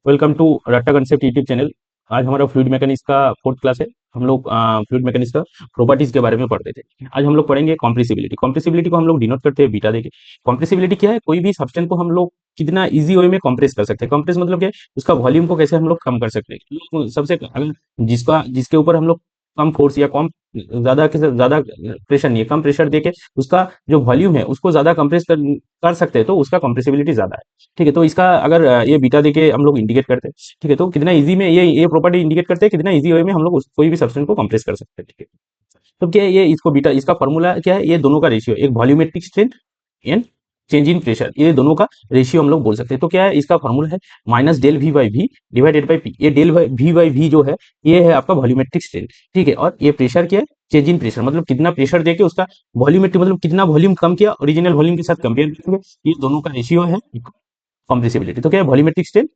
Welcome to रट्टा concept YouTube channel. आज हमारा फ्लूइड मैकेनिक्स का फोर्थ क्लास है। हम लोग फ्लूइड मैकेनिक्स का प्रॉपर्टीज के बारे में पढ़ते थे। आज हम लोग पढ़ेंगे कॉम्प्रेसिबिलिटी। कॉम्प्रेसिबिलिटी को हम लोग डिनोट करते हैं बीटा देके। कॉम्प्रेसिबिलिटी क्या है? कोई भी सब्सटेंस को हम लोग कितना इजी वे में कंप्रेस कर सकते हैं। कंप्रेस मतलब क्या है? उसका वॉल्यूम को कैसे हम लोग कम कर सकते हैं। सबसे अगर जिसके ऊपर हम लोग कम फोर्स या कम ज्यादा के ज्यादा प्रेशर नहीं है, कम प्रेशर देके उसका जो वॉल्यूम है उसको ज्यादा कंप्रेस कर सकते हैं, तो उसका कंप्रेसिबिलिटी ज्यादा है। ठीक है, तो इसका अगर ये बीटा देके हम लोग इंडिकेट करते हैं। ठीक है, तो कितना इजी में ये प्रॉपर्टी इंडिकेट करते हैं कितना इजी वे में हम लोग कोई भी सब्सटेंस को कंप्रेस कर सकते हैं। ठीक है, तो क्या है ये इसको बीटा, इसका फॉर्मूला क्या है? ये दोनों का रेशियो, एक volumetric strength and change in pressure, ये दोनों का रेशियो हम लोग बोल सकते हैं। तो क्या है इसका फॉर्मूला है minus del V by V divided by P. ये डेल वी बाई वी जो है ये है आपका वॉल्यूमेट्रिक स्ट्रेंथ। ठीक है, और ये प्रेशर क्या है? चेंज इन प्रेशर, मतलब कितना प्रेशर देके उसका वॉल्यूमेट्रिक, मतलब कितना वॉल्यूम कम किया ओरिजिनल वॉल्यूम के साथ कंपेयर करेंगे। ये दोनों का रेशियो है कॉम्प्रेसिबिलिटी। तो क्या है? Volumetric strength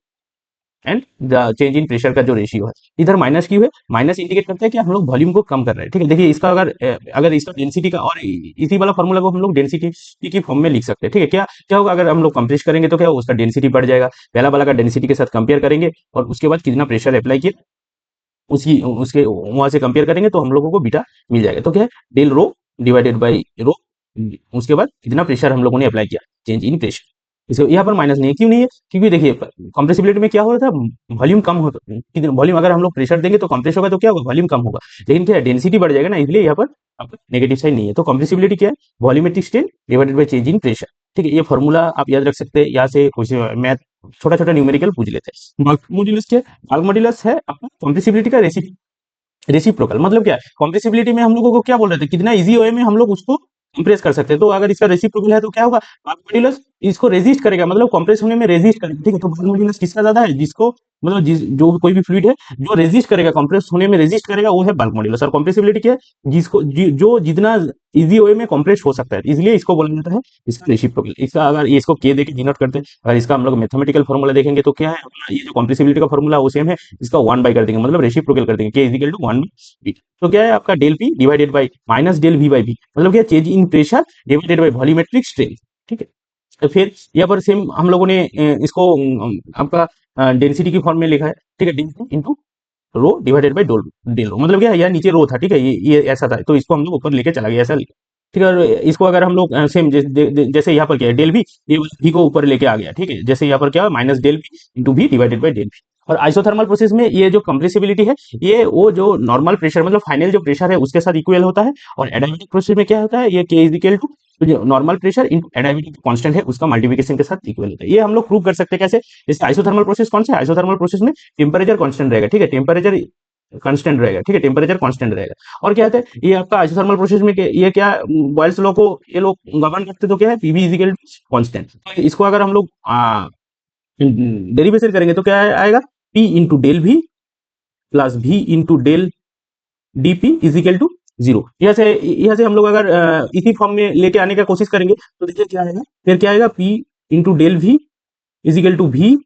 and the change in pressure का जो रेशियो है। इधर माइनस क्यों है? माइनस इंडिकेट करता है कि हम लोग वॉल्यूम को कम कर रहे हैं। ठीक है, देखिए इसका अगर इसका डेंसिटी का, और इसी वाला फॉर्मूला को हम लोग डेंसिटी की फॉर्म में लिख सकते हैं। ठीक है, क्या क्या होगा अगर हम लोग कंप्रेस करेंगे तो क्या होगा? उसका डेंसिटी बढ़ जाएगा। पहला वाला का डेंसिटी के साथ कंपेयर करेंगे और उसके बाद कितना प्रेशर अप्लाई किया उसी उसके वहां से कंपेयर करेंगे तो हम लोगों को बीटा मिल जाएगा। तो क्या है? Del rho divided by rho, उसके बाद कितना प्रेशर हम लोगों ने अप्लाई किया, चेंज इन प्रेशर। इसको यहाँ पर माइनस नहीं है, क्यों नहीं है? क्योंकि देखिए कंप्रेसिबिलिटी में क्या हो रहा था, वॉल्यूम कम होता, वॉल्यूम अगर हम लोग प्रेशर देंगे तो कंप्रेस होगा, तो क्या होगा? वॉल्यूम कम होगा। लेकिन क्या है? डेंसिटी बढ़ जाएगा ना, इसलिए यहाँ पर आपका नेगेटिव साइन नहीं है। तो कंप्रेसिबिलिटी क्या है? Volumetric strength divided by change in pressure. ठीक है, ये फॉर्मूला आप याद रख सकते हैं। यहाँ से कुछ मैथ छोटा छोटा न्यूमेरिकल पूछ लेते हैं। बल्क मॉड्यूलस क्या है? बल्क मॉड्यूलस है आपका कंप्रेसिबिलिटी का रेसिप्रोकल। मतलब क्या है? कॉम्प्रेसिबिलिटी में हम लोगों को क्या बोल रहे थे, कितना इजी वे में हम लोग उसको कंप्रेस कर सकते हैं। तो अगर इसका रेसिप्रोकल है तो क्या होगा? बल्क मॉड्यूलस इसको रेजिस्ट करेगा, मतलब कंप्रेस होने में रेजिस्ट करेगा। ठीक है, तो बल्क मॉड्यूलस किसका ज्यादा है? जिसको मतलब जो कोई भी फ्लूइड है जो रेजिस्ट करेगा, कंप्रेस होने में रेजिस्ट करेगा, वो है बल्क मॉड्यूलस। और कॉम्प्रेसिबिलिटी क्या है? जो जितना इजी वे में कंप्रेस हो सकता है, इसलिए इसको बोला जाता है इसका रेसिप्रोकल। इसका अगर ये इसको के देके डिनोट करते हैं, अगर इसका हम लोग मैथमेटिकल फॉर्मूला देखेंगे तो क्या है अपना, ये जो कॉम्प्रेसिबिलिटी का फॉर्मूला वो सेम है, इसका 1 बाई कर देंगे, मतलब रेसिप्रोकल कर देंगे, के इज इक्वल टू 1 बी। तो क्या है आपका? Del P divided by minus del V by B, मतलब क्या? Change in pressure divided by volumetric strength. ठीक है, तो फिर यहाँ पर सेम हम लोगों ने इसको आपका डेंसिटी की फॉर्म में लिखा है। ठीक है, density into rho divided by del rho, मतलब क्या है? यार नीचे रो था, ठीक है, ये ऐसा था, तो इसको हम लोग ऊपर लेके चला गया, ऐसा लिखा। ठीक है, और इसको अगर हम लोग सेम जैसे यहाँ पर क्या है, डेल भी, ये भी को ऊपर लेके आ गया। ठीक है, जैसे यहाँ पर क्या है, माइनस डेल भी इंटू भी डिवाइडेड बाई डेल भी। और आइसोथर्मल प्रोसेस में ये जो कंप्रेसिबिलिटी है, ये वो जो नॉर्मल प्रेशर, मतलब फाइनल जो प्रेशर है उसके साथ इक्वल होता है। और एडियाबैटिक प्रोसेस में क्या होता है, ये के इज इक्वल टू जो normal pressure into adiabatic constant है उसका मल्टीप्लिकेशन के साथ इक्वल होता है। ये हम लोग प्रूव कर सकते हैं कैसे? जैसे आइसोथर्मल प्रोसेस कौन सा है? आइसोथर्मल प्रोसेस में टेम्परेचर कांस्टेंट रहेगा। ठीक है, टेम्परेचर कांस्टेंट रहेगा। ठीक है, टेम्परेचर कांस्टेंट रहेगा। और क्या है ये आपका आइसोथर्मल प्रोसेस में ये क्या, बॉयल्स लॉ को ये लोग गवर्न करते, तो क्या है? PV is equal to constant. इसको अगर हम लोग डेरिवेशन करेंगे तो क्या आएगा? P into del V plus V into del D P is equal to zero. यहाँ से हम लोग अगर इसी फॉर्म में लेके आने का कोशिश करेंगे तो देखिए क्या आएगा, फिर क्या आएगा? पी इंटू डेल भी इज इक्वल टू भी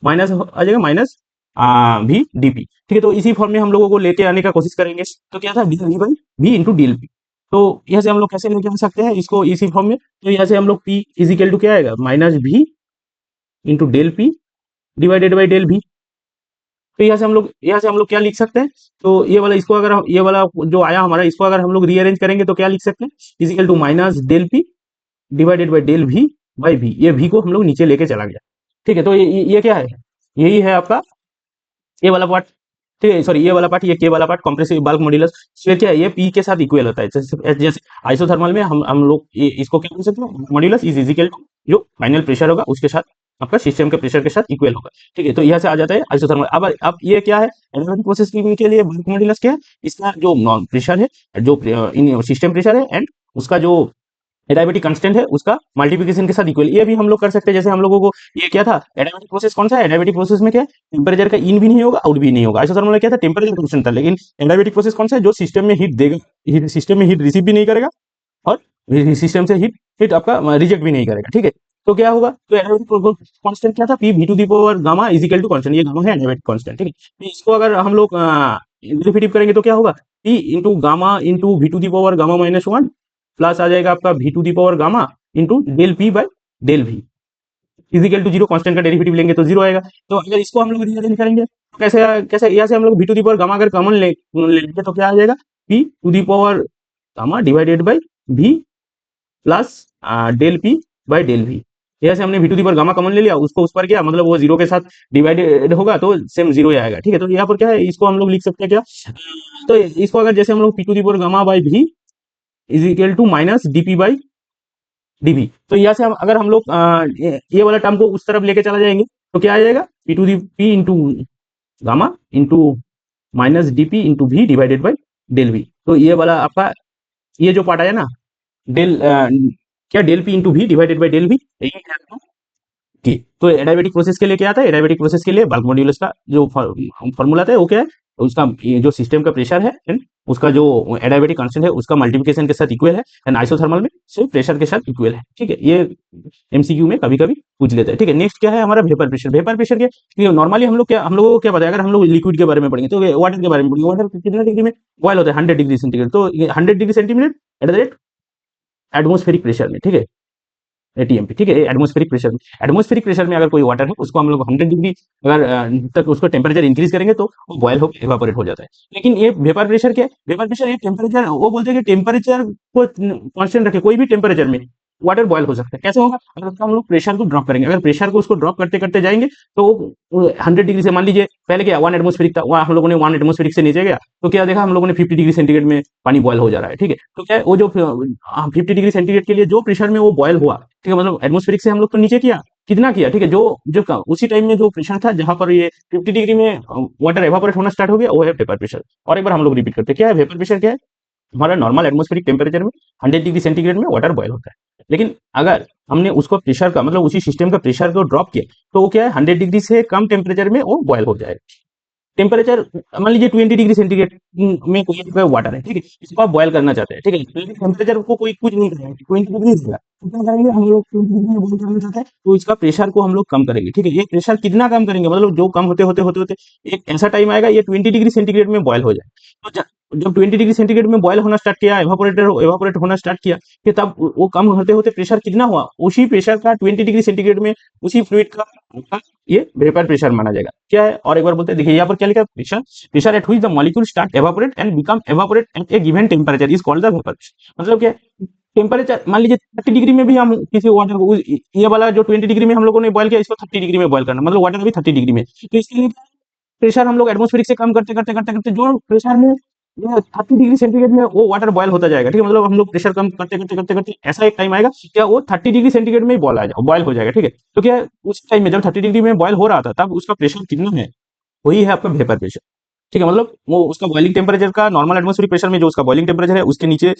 माइनस आ जाएगा, माइनस भी डीपी। ठीक है, तो इसी फॉर्म में हम लोगों को लेके आने का कोशिश करेंगे। तो क्या था? डी बाई भी इंटू डी एल पी। तो यहाँ से हम लोग कैसे लेके आ सकते हैं इसको इसी फॉर्म में? तो यहाँ से हम लोग पी इजिकल टू क्या आएगा? Minus V into del P divided by del V. तो यहाँ से हम लोग क्या लिख सकते हैं? तो ये वाला, इसको अगर ये वाला जो आया हमारा, इसको अगर हम लोग रीअरेंज करेंगे तो क्या लिख सकते हैं? Is equal to minus del P divided by del V by V. ये भी को हम लोग नीचे लेके चला गया। ठीक है, तो ये क्या है? यही है आपका ये वाला पार्ट। ठीक है, सॉरी, ये वाला पार्ट, ये के वाला पार्ट कंप्रेसिव बल्क मॉड्यूलस। फिर क्या है? ये पी के साथ इक्वल होता है। जैसे आइसोथर्मल में हम लोग इसको क्या बोल सकते हैं? मॉड्यूलस इज इक्वल टू जो फाइनल प्रेशर होगा उसके साथ आपका सिस्टम के प्रेशर के साथ इक्वल होगा। ठीक है, तो यहाँ से आ जाता है आइसोथर्मल। अब ये क्या है? एडियाबैटिक प्रोसेस के लिए बल्क मॉड्यूलस क्या है? इसका जो नॉन प्रेशर है, जो सिस्टम प्रेशर है, एंड उसका जो एडियाबैटिक कांस्टेंट है उसका मल्टीप्लिकेशन के साथ इक्वल। ये भी हम लोग कर सकते हैं। जैसे हम लोगों को ये क्या था, एडियाबैटिक प्रोसेस कौन सा है? एडियाबैटिक प्रोसेस में क्या है? टेम्परेचर का इन भी नहीं होगा, आउट भी नहीं होगा। आइसोथर्मल में क्या था? टेम्परेचर कांस्टेंट था। लेकिन एडियाबैटिक प्रोसेस कौन सा है? जो सिस्टम में हीट देगा, सिस्टम में हीट रिसीव भी नहीं करेगा और सिस्टम से हीट हीट आपका रिजेक्ट भी नहीं करेगा। ठीक है, तो क्या होगा? तो एडियाबैटिक कांस्टेंट क्या था? P V to the power gamma is equal to constant. ये गामा है एडियाबैटिक कांस्टेंट। ठीक है, तो इसको अगर हम लोग डेरिवेटिव करेंगे तो क्या होगा? P into gamma into V to the power gamma minus one plus आ जाएगा आपका V to the power gamma into del P by del भी। इजिकल टू जीरो, कांस्टेंट का डेरिवेटिव लेंगे तो जीरो आएगा। तो अगर इसको हम लोग रीअरेंज करेंगे तो कैसे कैसे यहाँ से हम लोग v to the power gamma अगर कॉमन लेंगे तो क्या आ जाएगा, p to the power gamma divided by v plus del p by del v। जैसे हमने v to the power gamma common ले लिया, उसको उस पर किया, मतलब वो जीरो के साथ डिवाइडेड होगा तो सेम जीरो ही आएगा। ठीक है, तो यहाँ पर क्या है, इसको हम लोग लिख सकते हैं क्या, तो इसको अगर जैसे हम लोग p to the power gamma by v is equal to minus dp by dv, तो यहाँ से हम अगर हम लोग ये वाला टर्म को उस तरफ लेके चला जाएंगे तो क्या आ जाएगा, p to the p into gamma into minus dp into v divided by del v। तो ये वाला आपका ये जो पार्ट आया ना, डेल क्या del P into V divided by del V, यही है आपका की। तो एडायबेटिक प्रोसेस के लिए क्या आता है, एडायबेटिक प्रोसेस के लिए बल्क मॉड्यूलस का जो फॉर्मूला आता है वो क्या है, उसका ये जो सिस्टम का प्रेशर है एंड उसका जो एडायबेटिक कांस्टेंट है उसका मल्टीप्लिकेशन के साथ इक्वल है, एंड आइसोथर्मल में सिर्फ प्रेशर के साथ इक्वल है। ठीक है, ये एमसीक्यू में कभी कभी पूछ लेते हैं। ठीक है, नेक्स्ट क्या है हमारा वेपर प्रेशर। वेपर प्रेशर क्या, नॉर्मली हम लोगों को क्या पता है, अगर हम लोग लिक्विड के बारे में पढ़ेंगे तो वाटर के बारे में पढ़ेंगे, वाटर कितना डिग्री में बॉयल होता है, 100 डिग्री सेंटीग्रेड। तो 100 degree centigrade at the rate atmospheric pressure में, ठीक है, एटीएमपी। ठीक है, एटमोस्फेरिक प्रेशर में, एटमोस्फेरिक प्रेशर में अगर कोई वाटर है उसको हम लोग 100 डिग्री अगर तक उसको टेम्परेचर इंक्रीज करेंगे तो वो बॉयल हो एवापोरेट हो जाता है। लेकिन ये वेपर प्रेशर क्या है, वेपर प्रेशर ये टेम्परेचर, वो बोलते हैं कि टेम्परेचर को कांस्टेंट रखे, कोई भी टेम्परेचर में वाटर बॉयल हो सकता है। कैसे होगा, अगर उसका हम लोग प्रेशर को ड्रॉप करेंगे, अगर प्रेशर को उसको ड्रॉप करते करते जाएंगे तो 100 डिग्री से, मान लीजिए पहले क्या 1 एटमोस्फेरिक था, वहाँ हम लोगों ने 1 एटमोस्फेरिक से नीचे गया तो क्या देखा हम लोगों ने 50 डिग्री सेंटीग्रेड में पानी बॉयल हो जा रहा है। ठीक है, तो क्या है वो जो 50 डिग्री सेंटीग्रेड के लिए जो प्रेशर में वो बॉयल हुआ, ठीक है, मतलब एटमोस्फेरिक से हम लोग तो नीचे किया, कितना किया, ठीक है, जो जो उसी टाइम में जो प्रेशर था जहां पर ये 50 डिग्री में वाटर एवापोरेट होना स्टार्ट हो गया, वो है वेपर प्रेशर। और एक बार हम लोग रिपीट करते हैं, क्या है वेपर प्रेशर, क्या है हमारा नॉर्मल एटमोस्फेरिक टेम्परेचर में 100 डिग्री सेंटीग्रेड में वाटर बॉयल होता है। लेकिन अगर हमने उसको प्रेशर का मतलब उसी सिस्टम का प्रेशर को ड्रॉप किया तो वो क्या है 100 डिग्री से कम टेम्परेचर में वो बॉयल हो जाएगा। टेम्परेचर मान लीजिए 20 डिग्री सेंटीग्रेड में कोई वाटर है, ठीक है, इसको आप बॉयल करना चाहते हैं, ठीक है, टेम्परेचर को कोई कुछ नहीं करेगा, 20 डिग्री देगा, तो क्या करेंगे हम लोग 20 डिग्री में बॉयल करना चाहते हैं तो इसका प्रेशर को हम लोग कम करेंगे। ठीक है, ये प्रेशर कितना कम करेंगे, मतलब जो कम होते होते होते होते एक ऐसा टाइम आएगा ये 20 डिग्री सेंटीग्रेड में बॉयल हो जाए। तो जब 20 डिग्री सेंटीग्रेड में बॉयल होना स्टार्ट किया, एवापोरेट होना स्टार्ट किया, कि तब वो कम होते होते प्रेशर कितना हुआ, उसी प्रेशर का 20 डिग्री सेंटीग्रेड में उसी फ्लूइड का ये वेपर प्रेशर माना जाएगा। क्या है, और एक बार बोलते हैं, देखिए यहाँ पर क्या लिखा है, pressure pressure at which the molecule start evaporate and become evaporate at a given temperature is called the vapour pressure. मतलब क्या, टेम्परेचर मान लीजिए 30 डिग्री में भी हम किसी वाटर को, ये वाला जो 20 डिग्री में हम लोगों ने बॉयल किया इसको 30 डिग्री में बॉयल करना, मतलब वाटर भी 30 डिग्री में, तो इसके लिए प्रेशर हम लोग एटमोस्फेरिक से कम करते करते करते करते जो प्रेशर में ये 30 डिग्री सेंटीग्रेड में वो वाटर बॉयल होता जाएगा। ठीक है, मतलब हम लोग प्रेशर कम करते करते करते करते ऐसा एक टाइम आएगा क्या वो 30 डिग्री सेंटीग्रेड में ही बॉयल हो जाएगा। ठीक है, तो क्या है, उस टाइम में जब 30 डिग्री में बॉयल हो रहा था तब उसका प्रेशर कितना है, वही है आपका वेपर प्रेशर। ठीक है, मतलब वो उसका बॉइलिंग टेम्परेचर का, नॉर्मल एटमोस्फेरिक प्रेशर में जो उसका बॉइलिंग टेम्परेचर है उसके नीचे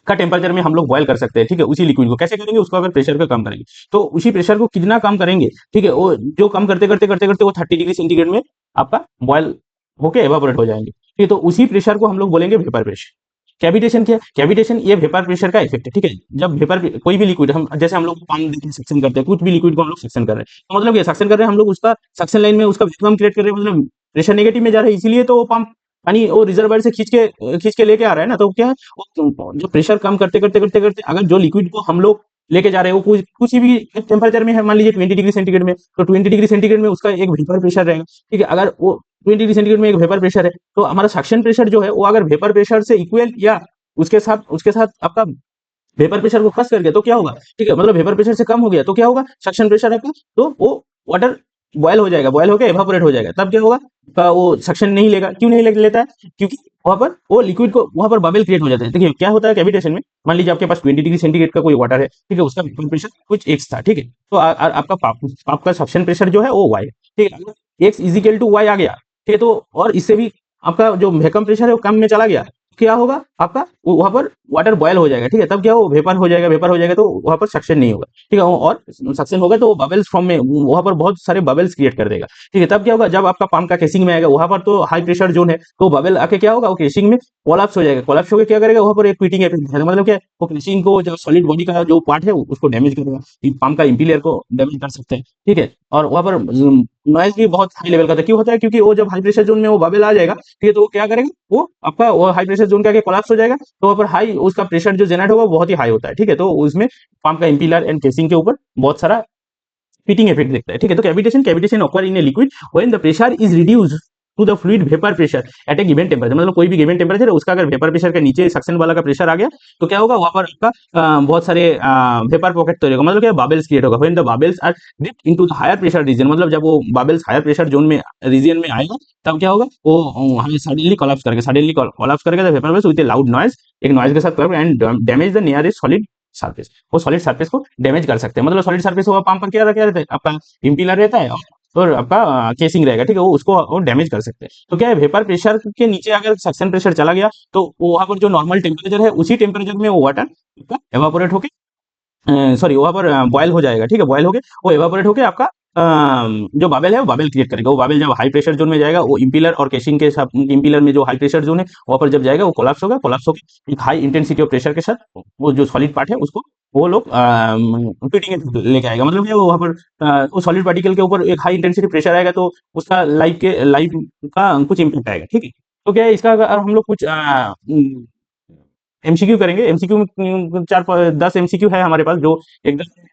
का टेम्परेचर में हम लोग बॉयल कर सकते हैं। ठीक है, उसी लिक्विड को कैसे करेंगे, उसको अगर प्रेशर को कम करेंगे तो उसी प्रेशर को कितना कम करेंगे, ठीक है, वो जो कम करते करते करते करते वो 30 डिग्री सेंटीग्रेड में आपका बॉयल होके एवापोरेट हो जाएंगे। ठीक है, तो उसी प्रेशर को हम लोग बोलेंगे वेपर प्रेशर। कैविटेशन क्या है, कैविटेशन ये वेपर प्रेशर का इफेक्ट है। ठीक है, जब वेपर कोई भी लिक्विड हम जैसे हम लोग पानी देके सक्शन करते हैं, कुछ भी लिक्विड को हम लोग सक्शन कर रहे हैं, तो मतलब ये सक्शन कर रहे हैं हम लोग, उसका सक्शन लाइन में उसका वैक्यूम क्रिएट कर रहे हैं, मतलब प्रेशर नेगेटिव में जा रहा है, इसीलिए तो वो पंप पानी वो रिजर्वायर से खींच के लेके आ रहा है ना। तो क्या है, जो प्रेशर कम करते करते करते करते अगर जो लिक्विड को हम लोग लेके जा रहे हैं वो कुछ भी टेम्परेचर में है, मान लीजिए 20 डिग्री सेंटीग्रेड में, तो 20 डिग्री सेंटीग्रेड में उसका एक वेपर प्रेशर रहेगा। ठीक है, अगर वो 20 डिग्री सेंटीग्रेड में एक वेपर प्रेशर है तो हमारा सक्शन प्रेशर जो है वो अगर वेपर प्रेशर से इक्वल या उसके साथ आपका वेपर प्रेशर को खस करके तो क्या होगा, ठीक है, मतलब वेपर प्रेशर से कम हो गया तो क्या होगा, सक्शन प्रेशर आपका, तो वो वाटर बॉयल हो जाएगा, बॉयल होकर एवापोरेट हो जाएगा। तब क्या होगा, वो सक्शन नहीं लेगा, क्यों नहीं लेता है, क्योंकि वहां पर वो लिक्विड को वहां पर बबल क्रिएट हो जाते हैं। देखिए क्या होता है कैविटेशन में, मान लीजिए आपके पास 20 डिग्री सेंटीग्रेड का कोई वाटर है, ठीक है, उसका वेपर प्रेशर कुछ एक्स था, ठीक है, तो आपका सक्शन प्रेशर जो है वो वाई है। ठीक है, अगर एक्स इजिकल टू वाई आ गया, ठीक है, तो और इससे भी आपका जो वैक्यूम प्रेशर है वो कम में चला गया, क्या होगा आपका वहां पर वाटर बॉयल हो जाएगा। ठीक है, तब क्या हो, वेपर हो जाएगा, वेपर हो जाएगा तो वहां पर सक्शन नहीं होगा। ठीक है, और सक्शन होगा तो बबल्स फॉर्म में वहां पर बहुत सारे बबल्स क्रिएट कर देगा। ठीक है, तब क्या होगा, जब आपका पंप का केसिंग में आएगा वहां पर तो हाई प्रेशर जोन है, तो बबल आके क्या होगा, वो केसिंग में कोलैप्स हो जाएगा, कोलैप्स होकर क्या करेगा, वहां पर एक क्विटिंग इफेक्ट है, मतलब क्या है, वो केसिंग को जो सॉलिड बॉडी का जो पार्ट है उसको डैमेज करेगा, पंप का इंपीलियर को डैमेज कर सकते हैं। ठीक है, और वहां पर नॉइज भी बहुत हाई लेवल का था, क्यों होता है, क्योंकि वो जब हाई प्रेशर जोन में वो बबल आ जाएगा, ठीक है, तो वो क्या करेगा, वो आपका वो हाई प्रेशर जोन के आगे कोलैप्स हो जाएगा, तो वहां पर हाई उसका प्रेशर जो जनरेट होगा बहुत ही हाई होता है। ठीक है, तो उसमें पंप का इंपीलर एंड केसिंग के ऊपर बहुत सारा फिटिंग इफेक्ट देखता है, ठीक है। तो cavitation cavitation occur in a liquid when the pressure is reduce to the fluid vapour pressure at a given temperature, मतलब कोई भी गिवन टेम्परेचर है उसका अगर वेपर प्रेशर के नीचे सक्शन वाला का प्रेशर आ गया तो क्या होगा, वहां पर आपका बहुत सारे वेपर पॉकेट तैयार होगा, मतलब क्या बाबल्स क्रिएट होगा। When the bubbles are dipped into the higher pressure region, मतलब जब वो बाबल्स हायर प्रेशर जोन में रीजन में आएगा तब क्या होगा, वो सडनली कोलैप्स करेगा the vapour with a loud noise, एक नॉइज के साथ and damage the nearest solid surface, वो सॉलिड सरफेस को डैमेज कर सकते हैं। मतलब सॉलिड सरफेस होगा पंप पर क्या रहता है आपका इम्पीलर रहता है और आपका केसिंग रहेगा, ठीक है, वो उसको वो डैमेज कर सकते हैं। तो क्या है, वेपर प्रेशर के नीचे अगर सक्शन प्रेशर चला गया तो वहां पर जो नॉर्मल टेम्परेचर है उसी टेम्परेचर में वो वाटर एवापोरेट होके सॉरी वहां पर बॉयल हो जाएगा, ठीक है, बॉयल होके वो एवापोरेट होके आपका जो बाबल है वो बाबल क्रिएट करेगा। वो बाबल जब हाई प्रेशर जोन में जाएगा, वो इम्पीलर और केसिंग के साथ, इम्पीलर में जो हाई प्रेशर जोन है वहां पर जब जाएगा वो कोलैप्स होगा, कोलैप्स होकर एक हाई इंटेंसिटी ऑफ प्रेशर के साथ वो जो सॉलिड पार्ट है उसको वो लोग फिटिंग लेके आएगा। मतलब क्या, वो वहां पर वो सॉलिड पार्टिकल के ऊपर एक हाई इंटेंसिटी प्रेशर आएगा तो उसका लाइफ का कुछ इम्पैक्ट आएगा, ठीक है। तो क्या है, इसका अगर हम लोग कुछ एमसीक्यू करेंगे, एमसीक्यू में 10 एमसीक्यू है हमारे पास जो एकदम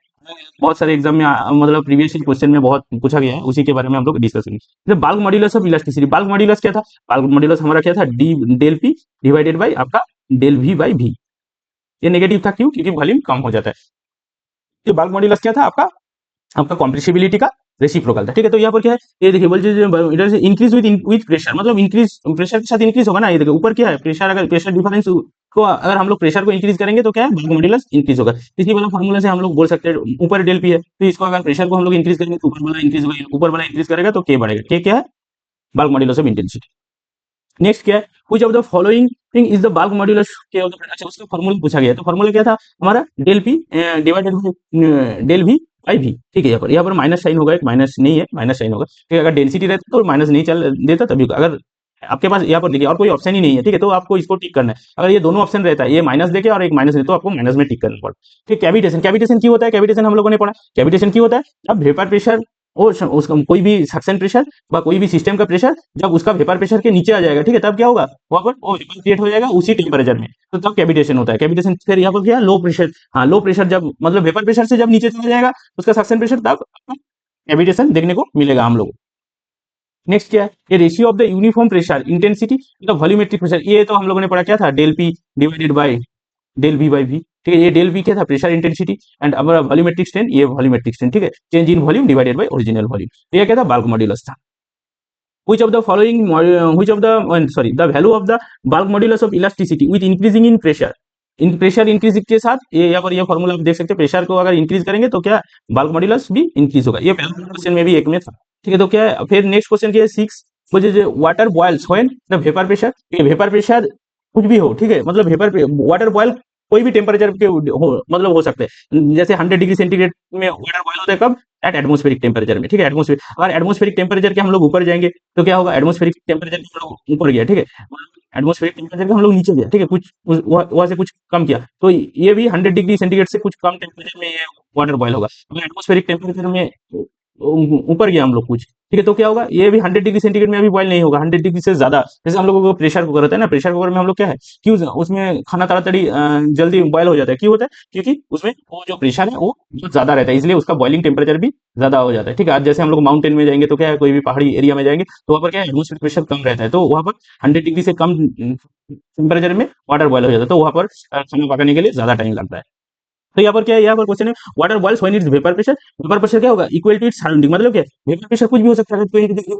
बहुत सारे एग्जाम में मतलब प्रीवियस क्वेश्चन में बहुत पूछा गया है, उसी के बारे में हम लोग डिस्कस करेंगे। जैसे bulk modulus of elasticity, bulk modulus क्या था, बल्क मॉड्यूलस हमारा क्या था, D del P divided by आपका डेल वी बाई वी। ये नेगेटिव था, क्यों, क्योंकि वॉल्यूम कम हो जाता है। ये बल्क मॉड्यूलस क्या था आपका, आपका कॉम्प्रेसिबिलिटी का रेसिप्रोकल था, ठीक है। तो यहाँ पर क्या है, ये देखिए बोल इधर से इंक्रीज विद प्रेशर, मतलब इंक्रीज प्रेशर के साथ इंक्रीज होगा ना। ये देखिए ऊपर क्या है प्रेशर, अगर प्रेशर डिफरेंस को अगर हम लोग प्रेशर को इंक्रीज करेंगे तो क्या है, बल्क मॉड्यूलस इंक्रीज होगा। इसी वाला फॉर्मूला से हम लोग बोल सकते हैं ऊपर डेल पी है, तो इसको अगर प्रेशर को हम लोग इंक्रीज करेंगे तो ऊपर वाला इंक्रीज होगा, ऊपर वाला इंक्रीज करेगा तो के बढ़ेगा, के क्या है, bulk modulus of intensity. Next क्या है, which of the following thing is the bulk modulus के ऑफ द, अच्छा उसका फार्मूला पूछा गया है। तो फार्मूला क्या था हमारा, del P divided by del V by V, ठीक है। यहाँ पर माइनस साइन होगा, एक माइनस नहीं है, माइनस साइन होगा, ठीक है। अगर डेंसिटी रहता तो माइनस नहीं चल देता तभी होगा। अगर आपके पास यहाँ पर देखिए और कोई ऑप्शन ही नहीं है, ठीक है, तो आपको इसको टिक करना है। अगर ये दोनों ऑप्शन रहता है, ये माइनस देके और एक माइनस दे, तो आपको माइनस में टिक करना पड़ता है। ठीक, कैविटेशन, कैविटेशन क्यों होता है, कैविटेशन हम लोगों ने पढ़ा, कैविटेशन क्यों होता है, अब वेपर प्रेशर और उसका कोई भी सक्शन प्रेशर व कोई भी सिस्टम का प्रेशर जब उसका वेपर प्रेशर के नीचे आ जाएगा, ठीक है, तब क्या होगा, वहां पर वो वेपर क्रिएट हो जाएगा उसी टेम्परेचर में, तो तब कैविटेशन होता है। कैविटेशन फिर यहाँ पर क्या, लो प्रेशर, हाँ लो प्रेशर जब मतलब वेपर प्रेशर से जब नीचे चला जाएगा उसका सक्शन प्रेशर, तब कैविटेशन देखने को मिलेगा हम लोग। नेक्स्ट क्या है, ये ratio of the uniform pressure intensity the volumetric pressure, ये तो हम लोगों ने पढ़ा क्या था, del P divided by del V by V, ठीक है। ये डेल वी क्या था, प्रेशर इंटेंसिटी, एंड हमारा वॉल्यूमेट्रिक स्ट्रेन, ये वॉल्यूमेट्रिक स्ट्रेन, ठीक है, change in volume divided by original volume. तो ये क्या था, बल्क मॉड्यूलस था। which of the following which of the sorry the value of the bulk modulus of elasticity with increasing in pressure, in pressure increase के साथ, ये यहाँ पर ये फॉर्मूला आप देख सकते हैं, प्रेशर को अगर इंक्रीज करेंगे तो क्या बल्क मॉड्यूलस भी इंक्रीज होगा। ये पहला क्वेश्चन में भी एक में था, ठीक है। तो क्या है, फिर नेक्स्ट क्वेश्चन क्या है 6, मुझे water boils when the vapour pressure, ये वेपर प्रेशर कुछ भी हो, ठीक है, मतलब वेपर वाटर बॉयल कोई भी टेम्परेचर के मतलब हो सकते हैं, जैसे 100 डिग्री सेंटीग्रेड में वाटर बॉयल होता है, कब, एट एटमोस्फेरिक टेम्परेचर में, ठीक है। एटमोस्फेयर, अगर एटमोस्फेरिक टेम्परेचर के हम लोग ऊपर जाएंगे तो क्या होगा, एटमोस्फेरिक टेम्परेचर के हम लोग ऊपर गया, ठीक है, एटमोस्फेरिक टेम्परेचर के हम लोग नीचे गया, ठीक है, कुछ वहां से कुछ कम किया तो ये भी 100 डिग्री सेंटीग्रेड से कुछ कम टेम्परेचर में ये वाटर बॉयल होगा। अगर एटमोस्फेरिक टेम्परेचर में ऊपर गया हम लोग कुछ, ठीक है, तो क्या होगा, ये भी 100 डिग्री सेंटीग्रेड में अभी बॉयल नहीं होगा, 100 डिग्री से ज्यादा। जैसे हम लोगों को प्रेशर कुकर होता है ना, प्रेशर कुकर में हम लोग क्या है, क्यों उसमें खाना ताड़ाताड़ी जल्दी बॉयल हो जाता है, क्यों होता है, क्योंकि उसमें वो जो प्रेशर है वो बहुत ज्यादा रहता है, इसलिए उसका बॉइलिंग टेम्परेचर भी ज्यादा हो जाता है, ठीक है। आज जैसे हम लोग माउंटेन में जाएंगे तो क्या है, कोई भी पहाड़ी एरिया में जाएंगे तो वहाँ पर क्या है, एटमोस्फेरिक प्रेशर कम रहता है, तो वहाँ पर 100 डिग्री से कम टेम्परेचर में वाटर बॉयल हो जाता है, तो वहाँ पर खाना पकाने के लिए ज्यादा टाइम लगता है। तो यहाँ पर क्या है, यहाँ पर क्वेश्चन है water boils when its vapour pressure, vapour pressure क्या होगा, इक्वल टू इट्स सराउंडिंग, मतलब क्या वेपर प्रेशर कुछ भी हो सकता है, 20 डिग्री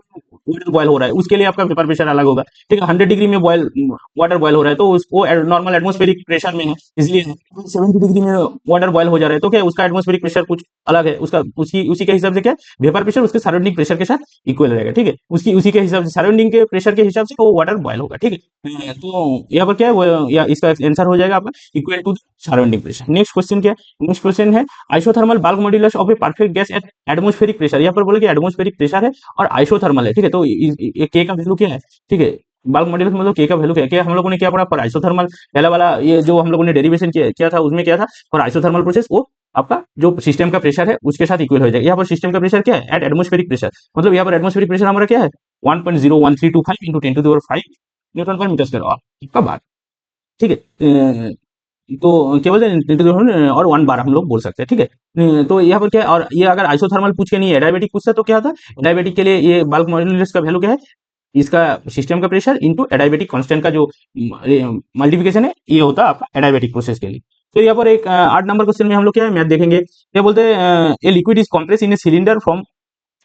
वाटर बॉयल हो रहा है उसके लिए आपका वेपर प्रेशर अलग होगा, ठीक है। 100 डिग्री में बॉयल वाटर बॉयल हो रहा है तो वो नॉर्मल एटमोस्फेरिक प्रेशर में है, इसलिए 70 डिग्री में वाटर बॉयल हो जा रहा है तो क्या उसका एटमोस्फेरिक प्रेशर कुछ अलग है, उसका उसी उसी के हिसाब से क्या वेपर प्रेशर उसके सराउंडिंग प्रेशर के साथ इक्वल रहेगा, ठीक है। उसकी उसी के हिसाब से सराउंडिंग के प्रेशर के हिसाब से वो वाटर बॉयल होगा, ठीक है। तो यहाँ पर क्या है वो, या इसका आंसर हो जाएगा आपका equal to surrounding pressure. Next question क्या है, नेक्स्ट क्वेश्चन है isothermal bulk modulus of a perfect gas at atmospheric pressure, यहाँ पर बोले कि एटमोस्फेरिक प्रेशर है और आइसोथर्मल है, ठीक है। तो ये के का वैल्यू क्या है, ठीक है, बल्क मॉड्यूलस मतलब के का वैल्यू क्या है, हम लोगों ने क्या पढ़ा, पर आइसोथर्मल पहला वाला ये जो हम लोगों ने डेरिवेशन किया था उसमें क्या था, और आइसोथर्मल प्रोसेस वो आपका जो सिस्टम का प्रेशर है उसके साथ इक्वल हो जाएगा। यहाँ पर सिस्टम का प्रेशर क्या है, एट एटमोस्फेरिक प्रेशर, मतलब यहाँ पर एटमोस्फेरिक प्रेशर हमारा क्या है 1.01325 × 10⁻⁵ न्यूटन पर मीटर स्क्वायर आपका बार, ठीक है। तो क्या बोलते हैं, 10 और 1 बार हम लोग बोल सकते हैं, ठीक है। तो यहाँ पर क्या है, और ये अगर आइसोथर्मल पूछ के नहीं है, डायबिटिक पूछता तो क्या होता है, डायबिटिक के लिए ये बल्क मॉड्यूलस का वैल्यू क्या है, इसका सिस्टम का प्रेशर इंटू एडायबिटिक कांस्टेंट का जो मल्टीप्लिकेशन है, ये होता है आपका एडायबिटिक प्रोसेस के लिए। तो यहाँ पर एक 8 नंबर क्वेश्चन में हम लोग क्या है मैथ देखेंगे, क्या बोलते हैं, a liquid is compress in a cylinder from,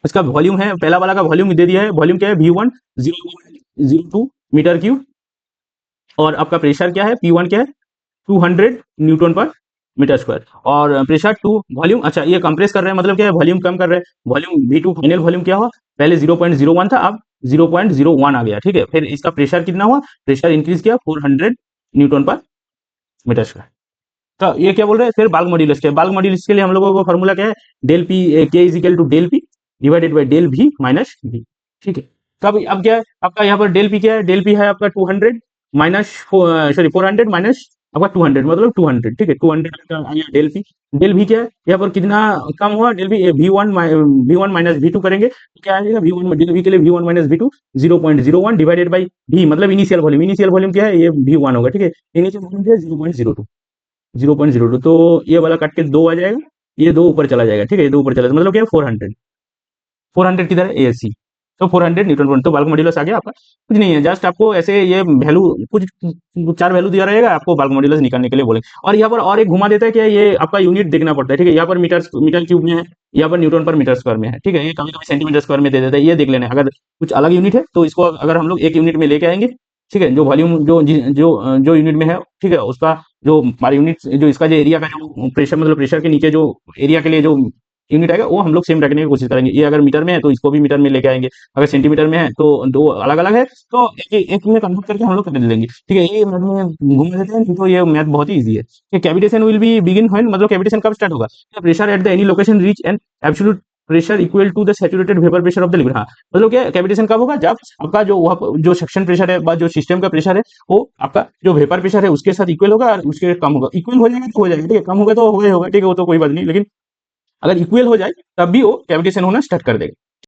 इसका वॉल्यूम है, पहला वाला का वॉल्यूम दे दिया है, वॉल्यूम क्या है V1 0.02 मीटर क्यूब, और आपका प्रेशर क्या है P1 क्या है 200 न्यूटन पर मीटर स्क्वायर, और प्रेशर टू वॉल्यूम, अच्छा ये कंप्रेस कर रहे हैं मतलब क्या है, वॉल्यूम कम कर रहे हैं, वॉल्यूम V2 फाइनल वॉल्यूम क्या हुआ, पहले 0.01 था, अब 0.01 आ गया, ठीक है। फिर इसका प्रेशर कितना हुआ, प्रेशर इंक्रीज किया 400 न्यूटन पर मीटर स्क्वायर। तो ये क्या बोल रहे हैं, फिर बाल्क मॉड्यूलस के, बाल्क मॉड्यूलस के लिए हम लोगों को फॉर्मूला क्या है, डेल पी के is equal to del P divided by del V minus V, ठीक है। तो अब क्या है आपका, यहाँ पर डेल पी क्या है, डेल पी है आपका 200 माइनस, सॉरी 400 माइनस आपका 200 मतलब 200, ठीक है, 200 का आ गया डेल पी। डेल वी क्या है, यहाँ पर कितना कम हुआ del V, V one minus V two करेंगे तो क्या आएगा, वी वन डेल वी के लिए V one minus V two 0.01 divided by V, मतलब इनिशियल वॉल्यूम, इनिशियल वॉल्यूम क्या है, ये वी1 होगा, ठीक है, इनिशियल वॉल्यूम क्या है 0.02, 0.02, तो ये वाला कट के 2 आ जाएगा, ये 2 ऊपर चला जाएगा, ठीक है, ये 2 ऊपर चला जाएगा, मतलब क्या है 400, 400 किधर है एएससी, तो 400 न्यूटन पर, तो बल्क मॉड्यूलस आ गया आपका, कुछ नहीं है, जस्ट आपको ऐसे ये वैल्यू कुछ 4 वैल्यू दिया रहेगा, आपको बल्क मॉड्यूलस निकालने के लिए बोले, और यहाँ पर और एक घुमा देता है कि ये आपका यूनिट देखना पड़ता है, ठीक है, यहाँ पर मीटर मीटर क्यूब में है, यहाँ पर न्यूटन पर मीटर स्क्वायर में है, ठीक है, ये कभी कभी सेंटीमीटर स्क्वायर में दे देता है, ये देख लेना है, अगर कुछ अलग यूनिट है तो इसको अगर हम लोग एक यूनिट में लेके आएंगे, ठीक है, जो वॉल्यूम जो यूनिट में है, ठीक है, उसका जो हमारे यूनिट जो इसका जो एरिया का जो प्रेशर, मतलब प्रेशर के नीचे जो एरिया के लिए जो यूनिट आएगा वो हम लोग सेम रखने की कोशिश करेंगे, ये अगर मीटर में है तो इसको भी मीटर में लेके आएंगे, अगर सेंटीमीटर में है तो दो अलग अलग है, तो एक में कन्वर्ट करके हम लोग कर देंगे, ठीक है, ये मैथ में घूम लेते हैं, तो ये मैथ बहुत ही ईजी है। Cavitation will be begin when, मतलब कैविटेशन कब स्टार्ट होगा, pressure at the any location reach an absolute pressure equal to the saturated vapour pressure of the liquid, हाँ, मतलब क्या कैविटेशन कब होगा, जब आपका जो वह जो सक्शन प्रेशर है, जो सिस्टम का प्रेशर है, वो आपका जो वेपर प्रेशर है उसके साथ इक्वल होगा, और उसके कम होगा, इक्वल हो जाएगा तो हो जाएगा, ठीक है, कम होगा तो होगा ही होगा, ठीक है, वो तो कोई बात नहीं, लेकिन अगर इक्वल हो जाए तब भी वो कैविटेशन होना स्टार्ट कर देगा।